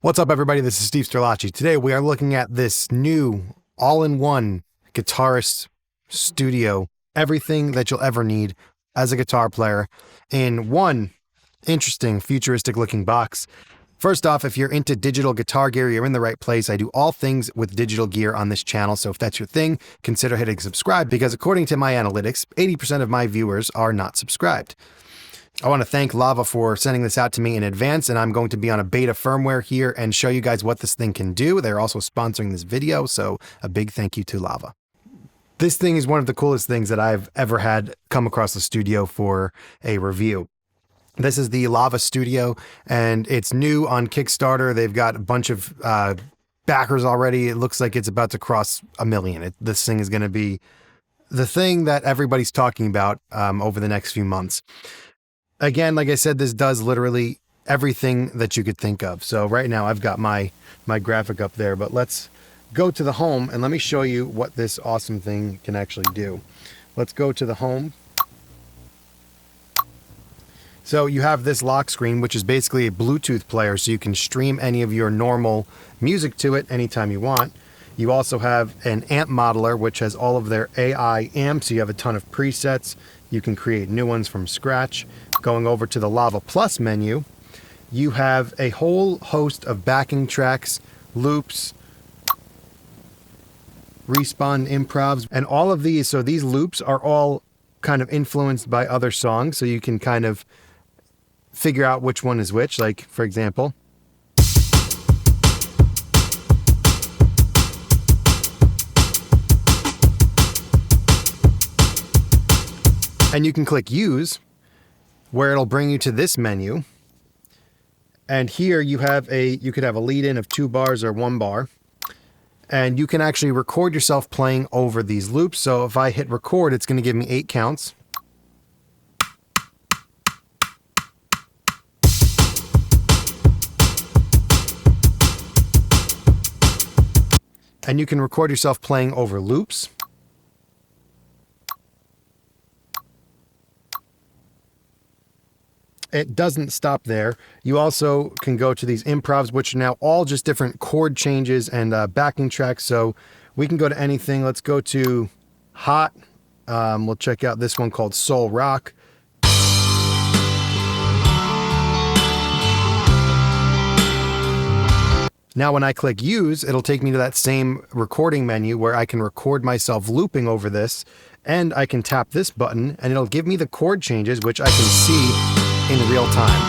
What's up, everybody? This is Steve Sterlacci. Today we are looking at this new all-in-one Guitarist studio, everything that you'll ever need as a guitar player in one interesting futuristic looking box. First off, if you're into digital guitar gear, you're in the right place. I do all things with digital gear on this channel, so if that's your thing, consider hitting subscribe because according to my analytics, 80% of my viewers are not subscribed. I want to thank Lava for sending this out to me in advance, and I'm going to be on a beta firmware here and show you guys what this thing can do. They're also sponsoring this video, so a big thank you to Lava. This thing is one of the coolest things that I've ever had come across the studio for a review. This is the Lava Studio, and it's new on Kickstarter. They've got a bunch of backers already. It looks like it's about to cross 1 million. This thing is going to be the thing that everybody's talking about over the next few months. Again, like I said, this does literally everything that you could think of. So right now I've got my graphic up there, but let's go to the home and let me show you what this awesome thing can actually do. Let's go to the home. So you have this lock screen, which is basically a Bluetooth player, so you can stream any of your normal music to it anytime you want. You also have an amp modeler, which has all of their AI amps. You have a ton of presets. You can create new ones from scratch. Going over to the Lava Plus menu, you have a whole host of backing tracks, loops, respawn improvs, and all of these. So these loops are all kind of influenced by other songs, so you can kind of figure out which one is which. Like, for example, and you can click use, where it'll bring you to this menu. And here you could have a lead in of 2 bars or 1 bar. And you can actually record yourself playing over these loops. So if I hit record, it's going to give me 8 counts. And you can record yourself playing over loops. It doesn't stop there. You also can go to these improvs, which are now all just different chord changes and backing tracks. So we can go to anything. Let's go to Hot. We'll check out this one called Soul Rock. Now when I click use, it'll take me to that same recording menu where I can record myself looping over this, and I can tap this button and it'll give me the chord changes, which I can see in real time.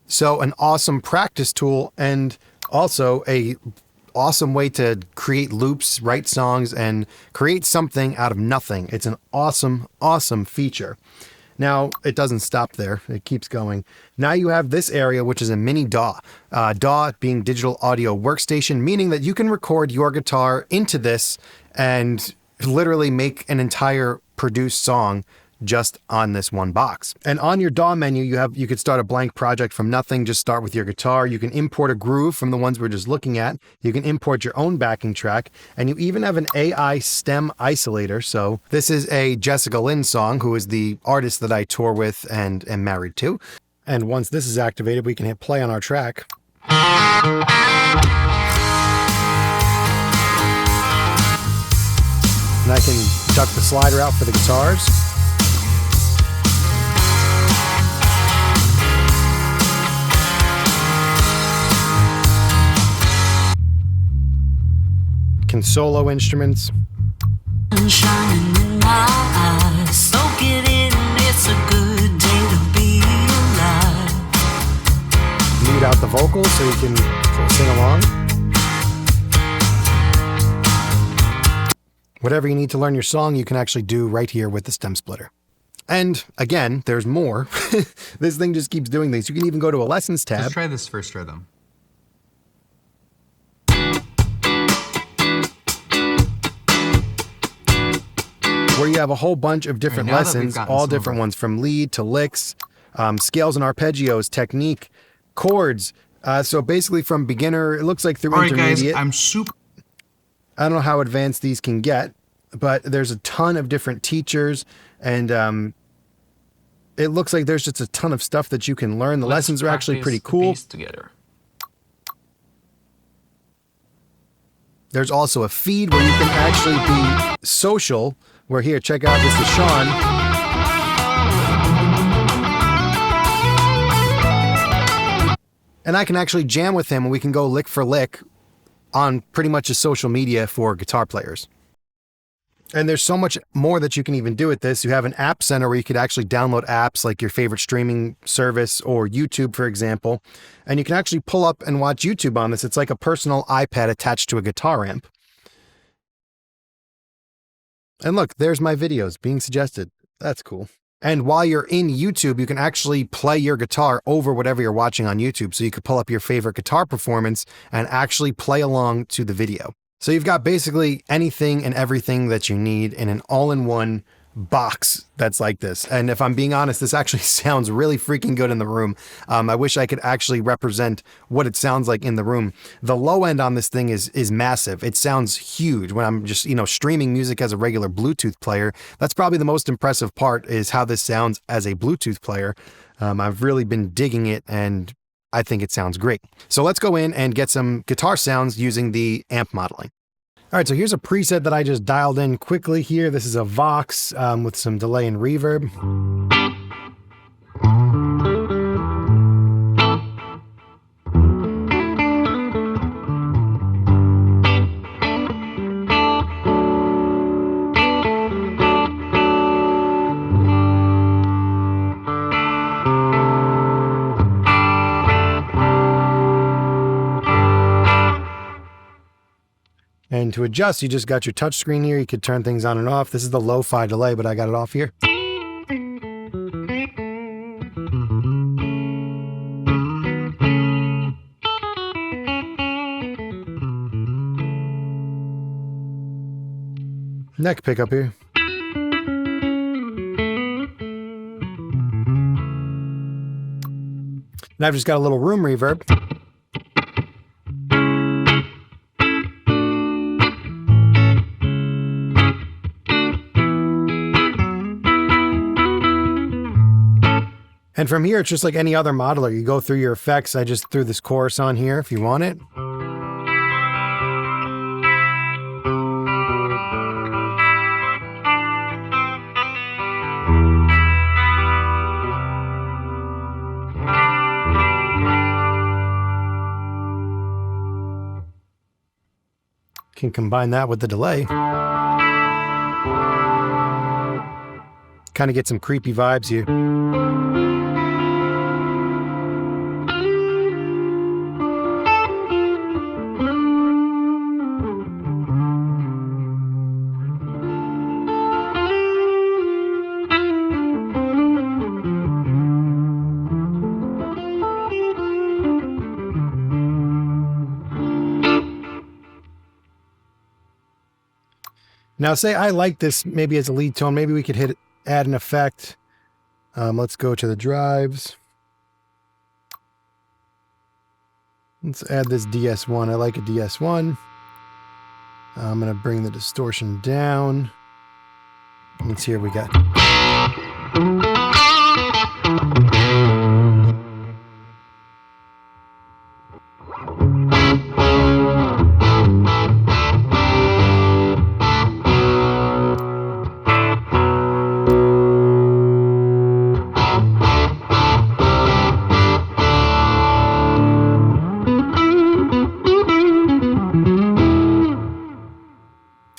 So an awesome practice tool, and also a awesome way to create loops, write songs, and create something out of nothing. It's an awesome, awesome feature. Now, it doesn't stop there. It keeps going. Now you have this area, which is a mini DAW. DAW being digital audio workstation, meaning that you can record your guitar into this and literally make an entire produced song just on this one box. And on your DAW menu, you could start a blank project from nothing. Just start with your guitar. You can import a groove from the ones we're just looking at. You can import your own backing track, and you even have an AI stem isolator. So this is a Jessica Lynn song, who is the artist that I tour with and am married to. And once this is activated, we can hit play on our track. And I can duck the slider out for the guitars. Can solo instruments. Shining in my eyes, soak it in, it's a good day to be alive. Mute out the vocals so you can sing along. Whatever you need to learn your song, you can actually do right here with the stem splitter. And again, there's more. This thing just keeps doing things. You can even go to a lessons tab. Let's try this first rhythm. Where you have a whole bunch of different lessons, all different ones from lead to licks, scales and arpeggios, technique, chords. So basically from beginner, it looks like through intermediate. Guys, I'm super. I don't know how advanced these can get. but there's a ton of different teachers, and it looks like there's just a ton of stuff that you can learn. The lessons are actually pretty cool. Together. There's also a feed where you can actually be social. Where here, check out, this is Sean. And I can actually jam with him, and we can go lick for lick on pretty much a social media for guitar players. And there's so much more that you can even do with this. You have an app center where you could actually download apps like your favorite streaming service or YouTube, for example. And you can actually pull up and watch YouTube on this. It's like a personal iPad attached to a guitar amp. And look, there's my videos being suggested. That's cool. And while you're in YouTube, you can actually play your guitar over whatever you're watching on YouTube. So you could pull up your favorite guitar performance and actually play along to the video. So you've got basically anything and everything that you need in an all-in-one box that's like this. And if I'm being honest, this actually sounds really freaking good in the room. I wish I could actually represent what it sounds like in the room. The low end on this thing is massive. It sounds huge when I'm just, streaming music as a regular Bluetooth player. That's probably the most impressive part, is how this sounds as a Bluetooth player. I've really been digging it, and I think it sounds great. So let's go in and get some guitar sounds using the amp modeling. All right, so here's a preset that I just dialed in quickly here. This is a Vox with some delay and reverb. And to adjust, you just got your touch screen here. You could turn things on and off. This is the lo-fi delay, but I got it off here. Neck pickup here. And I've just got a little room reverb. And from here, it's just like any other modeler. You go through your effects. I just threw this chorus on here if you want it. Can combine that with the delay. Kind of get some creepy vibes here. Now, say I like this maybe as a lead tone. Maybe we could add an effect. Let's go to the drives. Let's add this DS1. I like a DS1. I'm going to bring the distortion down. Let's hear what we got.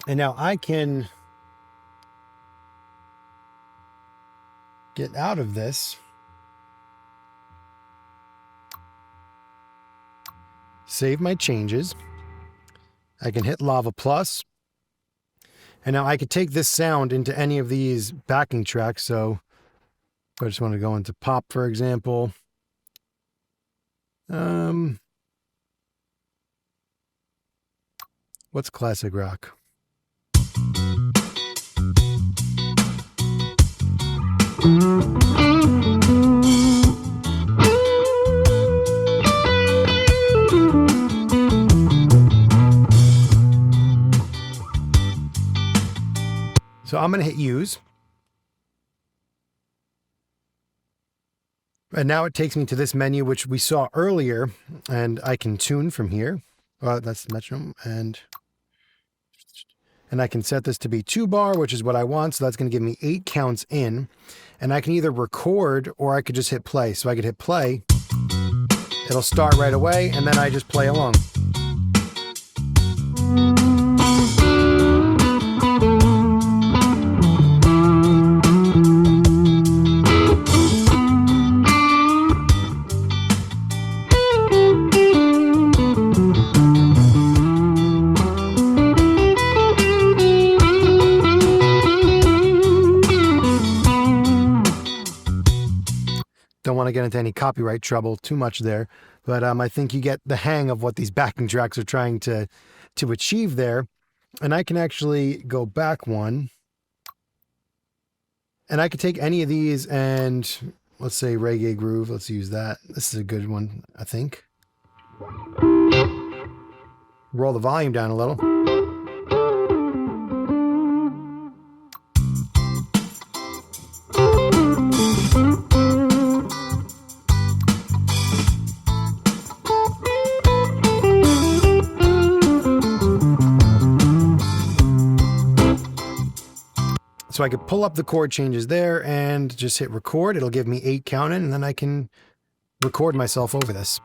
And now I can get out of this, save my changes. I can hit Lava Plus. And now I could take this sound into any of these backing tracks. So if I just want to go into pop, for example. What's classic rock? I'm going to hit use. And now it takes me to this menu, which we saw earlier, and I can tune from here. That's the metronome, and I can set this to be 2-bar, which is what I want. So that's going to give me 8 counts in, and I can either record or I could just hit play. So I could hit play. It'll start right away, and then I just play along. Don't want to get into any copyright trouble too much there, but I think you get the hang of what these backing tracks are trying to achieve there. And I can actually go back one, and I could take any of these and let's say reggae groove. Let's use that. This is a good one, I think. Roll the volume down a little. So I could pull up the chord changes there and just hit record. It'll give me 8 count in, and then I can record myself over this.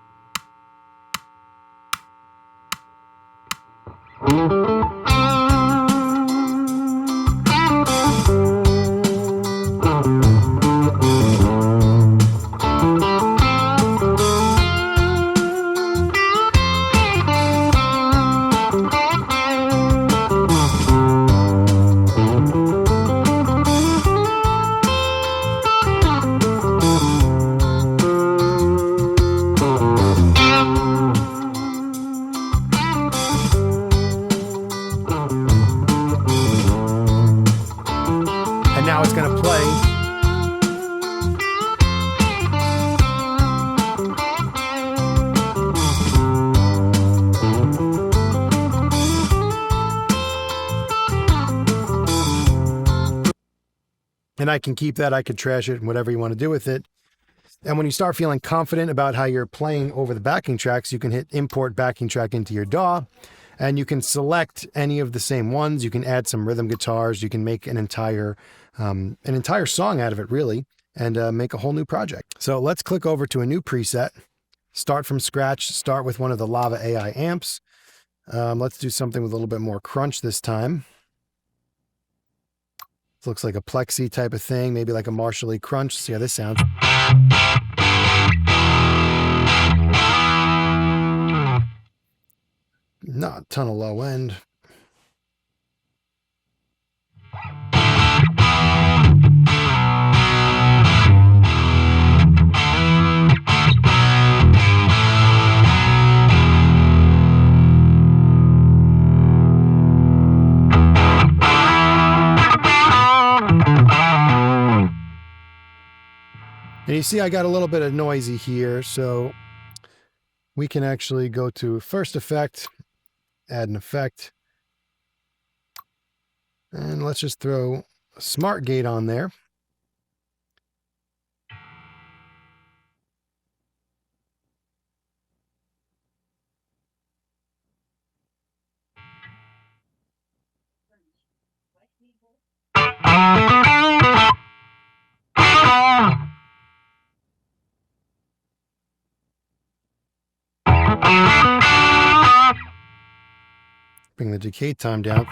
And now it's going to play. And I can keep that, I could trash it, and whatever you want to do with it. And when you start feeling confident about how you're playing over the backing tracks, you can hit import backing track into your DAW, and you can select any of the same ones. You can add some rhythm guitars. You can make an entire song out of it, really, and make a whole new project. So let's click over to a new preset, start from scratch, start with one of the Lava AI amps. Let's do something with a little bit more crunch this time. This looks like a plexi type of thing, maybe like a Marshall E crunch. See how this sounds. Not a ton of low end. And you see I got a little bit of noisy here, so we can actually go to first effect, add an effect, and let's just throw a smart gate on there. Bring the decay time down.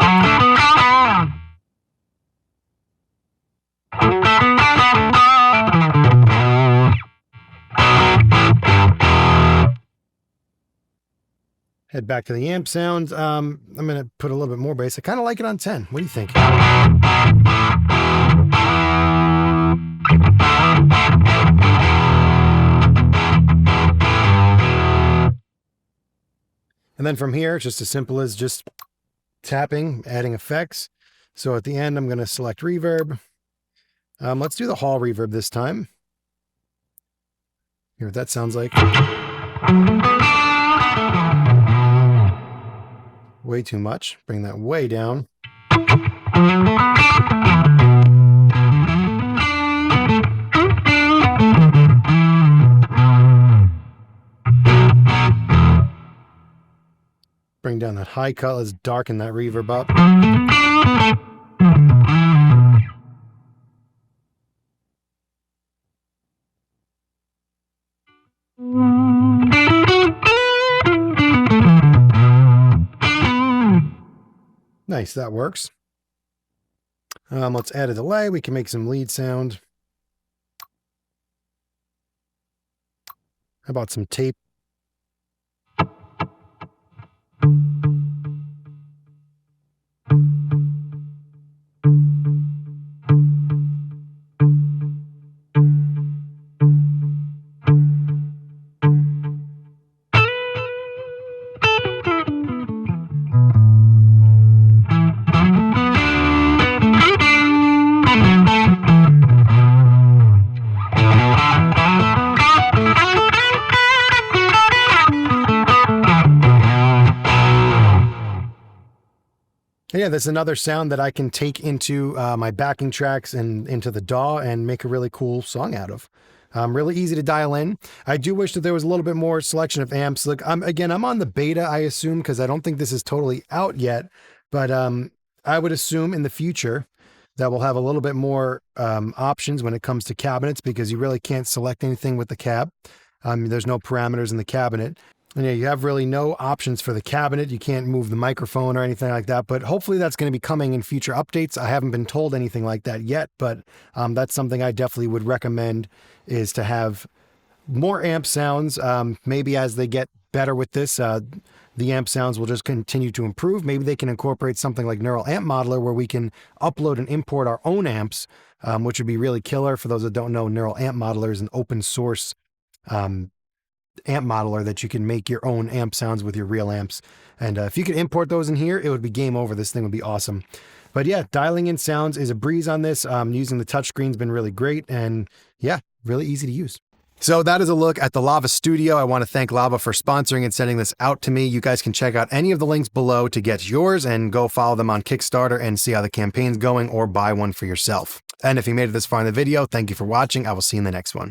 Head back to the amp sounds. I'm going to put a little bit more bass. I kind of like it on 10. What do you think? And then from here, it's just as simple as just tapping, adding effects. So at the end, I'm going to select reverb. Let's do the hall reverb this time. Hear what that sounds like. Way too much. Bring that way down. bring down that high cut. Let's darken that reverb up. Nice, that works. Let's add a delay. We can make some lead sound. How about some tape? Yeah, there's another sound that I can take into my backing tracks and into the DAW and make a really cool song out of. Really easy to dial in. I do wish that there was a little bit more selection of amps. Look, I'm on the beta, I assume, because I don't think this is totally out yet. But I would assume in the future that we'll have a little bit more options when it comes to cabinets, because you really can't select anything with the cab. There's no parameters in the cabinet. And yeah, you have really no options for the cabinet. You can't move the microphone or anything like that, but hopefully that's going to be coming in future updates. I haven't been told anything like that yet, but that's something I definitely would recommend, is to have more amp sounds. Maybe as they get better with this, the amp sounds will just continue to improve. Maybe they can incorporate something like Neural Amp Modeler, where we can upload and import our own amps, which would be really killer. For those that don't know, Neural Amp Modeler is an open source amp modeler that you can make your own amp sounds with your real amps. And if you could import those in here, it would be game over. This thing would be awesome. But yeah, dialing in sounds is a breeze on this. Using the touchscreen's been really great, and yeah, really easy to use. So that is a look at the Lava Studio. I want to thank Lava for sponsoring and sending this out to me. You guys can check out any of the links below to get yours, and go follow them on Kickstarter and see how the campaign's going, or buy one for yourself. And if you made it this far in the video, thank you for watching. I will see you in the next one.